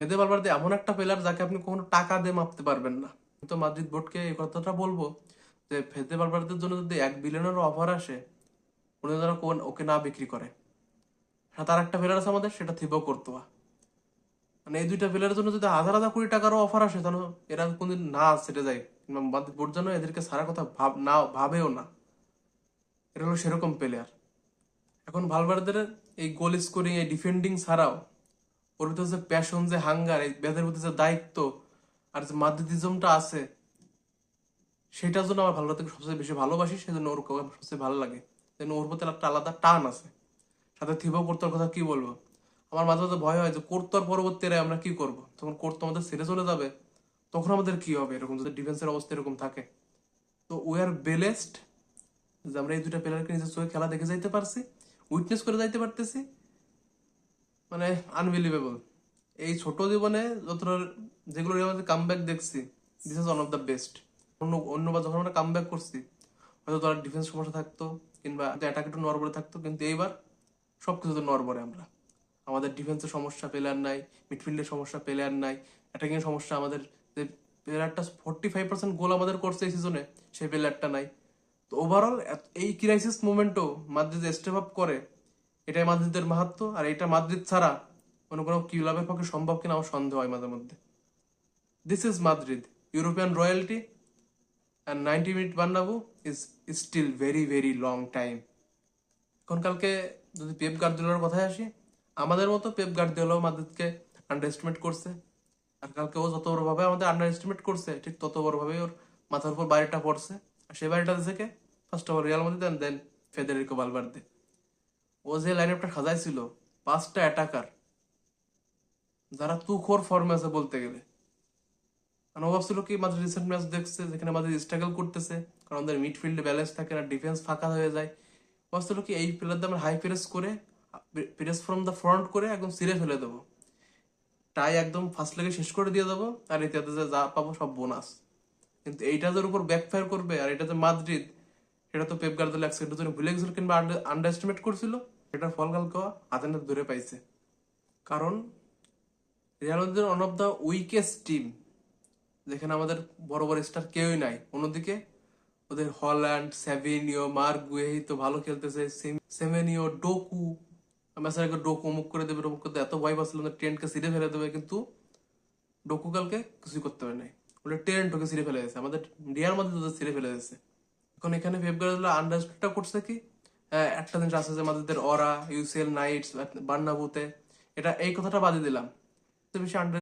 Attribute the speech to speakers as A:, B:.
A: Fede Valverde এমন একটা player যাকে আপনি কখনো টাকা দিয়ে মাপতে পারবেন না। তো মাদ্রিদ বোর্ডকে এই কথাটা বলবো যে ফেদে ভালভার্দের জন্য যদি 1 বিলিয়নের অফার আসে, উনি যেন ওকে না বিক্রি করে। হ্যাঁ, তার একটা প্লেয়ার আছে আমাদের, সেটা থিবো কর্তোয়া। মানে এই দুইটা প্লেয়ারের জন্য যদি হাজার হাজার কোটি টাকারও অফার আসে, তাহলে এরা কোনদিন না সেটে যায়, কিংবা মাদ্রিদ বোর্ড যেন এদেরকে সারা কথা ভাবেও না। এটা হলো সেরকম প্লেয়ার। এখন ভালভার্দের এই গোল স্কোরিং, এই ডিফেন্ডিং ছাড়াও ওর ভিতরে যে প্যাশন, যে হাঙ্গার, এই ব্যাদের প্রতি যে দায়িত্ব, আর যে মাদ্রিদিজমটা আছে, সেটার জন্য আমার ভালভার্দেরকে সবচেয়ে বেশি ভালোবাসি। সেজন্য ওর সবচেয়ে ভালো লাগে, যেন ওর প্রতি একটা আলাদা টান আছে। সাথে থিবো কোর্তোর কথা কি বলবো, আমার মাঝে মাঝে ভয় হয় যে কোর্তোর পরবর্তী এরায় আমরা কি করব, তখন কোর্তো আমাদের ছেড়ে চলে যাবে, তখন আমাদের কি হবে, এরকম যদি ডিফেন্সের অবস্থা এরকম থাকে। তো উই আর বেলেসড যে আমরা এই দুইটা প্লেয়ারকে নিজের চোখে খেলা দেখে যাইতে পারছি, উইটনেস করে যাইতে পারতেছি। মানে আনবিলিভেবল। এই ছোট জীবনে যতটা যেগুলো আমাদের কামব্যাক দেখছি, this is one of the best. অন্যবার যখন আমরা কামব্যাক করছি, হয়তো তার ডিফেন্স সমস্যা থাকতো, কিংবা অ্যাটাক একটু নড়বড়ে থাকতো, কিন্তু এইবার সবকিছুতে নড়বড়ে আমরা। আমাদের ডিফেন্সের সমস্যা প্লেয়ার নাই, মিডফিল্ডের সমস্যা প্লেয়ার নাই, অ্যাটাকিং সমস্যা আমাদের যে প্লেয়ারটা 45% গোল আমাদের করছে এই সিজনে, সেই প্লেয়ারটা নাই। তো ওভারঅল এই ক্রাইসিস মোমেন্টও মাদ্রিদ স্টেপ আপ করে, এটাই মাদ্রিদের মাহাত্ম্য। আর এটা মাদ্রিদ ছাড়া কোনো কোনো ক্লাবের পক্ষে সম্ভব কিনা আমার সন্দেহ হয় মাঝে মধ্যে। This is Madrid, European royalty, and 90 minute Bernabeu is still very very long time. এখন কালকে যদি পেপ গার্দিওলার কথায় আসি, আমাদের মতো পেপ গার্দিওলাও মাদ্রিদকে আন্ডার এস্টিমেট করছে। আর কালকে ও যত বড় ভাবে আমাদের আন্ডার এস্টিমেট করছে, ঠিক তত বড় ভাবে ওর মাথার উপর বাড়িটা পড়ছে। আর সেই বাড়িটা থেকে first of all Real Madrid, and then Federico Valverde. ও যে লাইন আপটা সাজাইছিল, 5টা অ্যাটাকার যারা তুখোর ফর্মে আছে বলতে গেলে। কারণ ও ভাবছিল কি, মাদ্রিদ রিসেন্ট ম্যাচ দেখছে যেখানে মাদ্রিদ স্ট্রাগল করতেছে, কারণ ওদের মিডফিল্ডে ব্যালেন্স থাকে না, ডিফেন্স ফাঁকা হয়ে যায়। ও ভাবছিল কি এই প্লেয়ারদের আমরা হাই প্রেস করে, প্রেস ফ্রম দ্য ফ্রন্ট করে একদম সিরে ফেলে দেবো, টাই একদম ফার্স্ট লেগে শেষ করে দিয়ে দেবো, আর ইতিহাসে যা পাবো সব বোনাস। কিন্তু এইটাদের উপর ব্যাকফায়ার করবে, আর এটা যে মাদ্রিদ, সেটা তো পেপ গার্দিওলা এক সেকেন্ডের জন্য ভুলে গেছিল, কিংবা আন্ডার এস্টিমেট করছিল। এটার ফল কালকে হাতে নাতে ধরে পাইছে। কারণ Real Madrid one of the weakest team, যেখানে আমাদের বড় বড় স্টার কেউই নাই। অন্যদিকে ওদের হল্যান্ড, স্যাভিনিও, মার্ক গুয়েহি তো ভালো খেলতেছে, সেমেনিও, ডোকু। আমি আসলে ডোকু অমুক করে দেবে, অমুক করে দেবে, এত ভয় পাচ্ছিলাম ট্রেন্ডকে সিঁড়ে ফেলে দেবে, কিন্তু ডোকু কালকে কিছুই করতে পারে নাই। ওটা ট্রেন্ডকে সিঁড়ে ফেলে গেছে, আমাদের রিয়াল মাদ্রিদ ওদের সিঁড়ে ফেলে গেছে। এখন এখানে পেপ গার্দিওলা আন্ডারস্টুডটা করছে কি, একটা জিনিস আছে যে মাদ্রিদের অরা, ইউসিএল নাইটস, বার্নাবুতে, এটা এই কথাটা বাদে দিলাম, বেশি আন্ডার